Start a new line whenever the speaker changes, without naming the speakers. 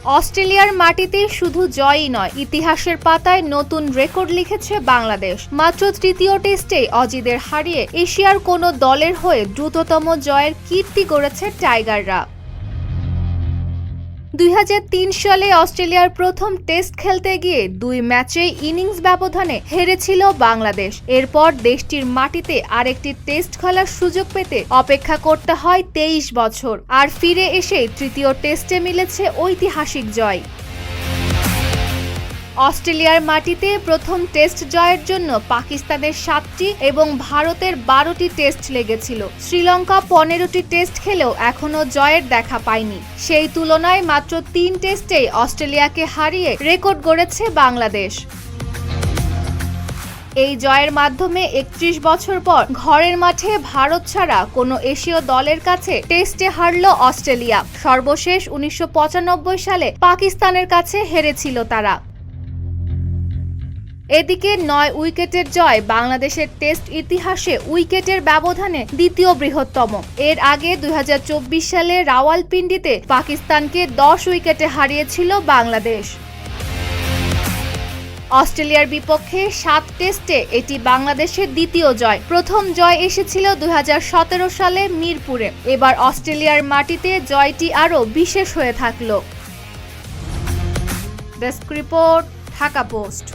অস্ট্রেলিয়ার মাটিতে শুধু জয়ই নয়, ইতিহাসের পাতায় নতুন রেকর্ড লিখেছে বাংলাদেশ। মাত্র তৃতীয় টেস্টেই অজিদের হারিয়ে এশিয়ার কোনো দলের হয়ে দ্রুততম জয়ের কীর্তি গড়েছে টাইগাররা। 2003 সালে অস্ট্রেলিয়ার প্রথম টেস্ট খেলতে গিয়ে 2 ম্যাচেই ইনিংস ব্যবধানে হেরেছিল বাংলাদেশ। এরপর দেশটির মাটিতে আরেকটি টেস্ট খেলার সুযোগ পেতে অপেক্ষা করতে হয় 23 বছর। আর ফিরে এসে তৃতীয় টেস্টে মিলেছে ঐতিহাসিক জয়। অস্ট্রেলিয়ার মাটিতে প্রথম টেস্ট জয়ের জন্য পাকিস্তানের 7টি এবং ভারতের 12টি টেস্ট লেগেছিল। শ্রীলঙ্কা 15টি টেস্ট খেলেও এখনও জয়ের দেখা পায়নি। সেই তুলনায় মাত্র 3 টেস্টেই অস্ট্রেলিয়াকে হারিয়ে রেকর্ড গড়েছে বাংলাদেশ। এই জয়ের মাধ্যমে 31 বছর পর ঘরের মাঠে ভারত ছাড়া কোনো এশীয় দলের কাছে টেস্টে হারল অস্ট্রেলিয়া। সর্বশেষ 1995 সালে পাকিস্তানের কাছে হেরেছিল তারা। এদিকে 9 উইকেটের জয় বাংলাদেশের টেস্ট ইতিহাসে উইকেটের ব্যবধানে দ্বিতীয় বৃহত্তম। এর আগে 2024 সালে রাওয়ালপিন্ডিতে পাকিস্তানকে 10 উইকেটে হারিয়েছিল বাংলাদেশ। অস্ট্রেলিয়ার বিপক্ষে 7 টেস্টে এটি বাংলাদেশের দ্বিতীয় জয়। প্রথম জয় এসেছিল 2017 সালে মিরপুরে। এবার অস্ট্রেলিয়ার মাটিতে জয়টি আরও বিশেষ হয়ে থাকল। Desk report, Dhaka post.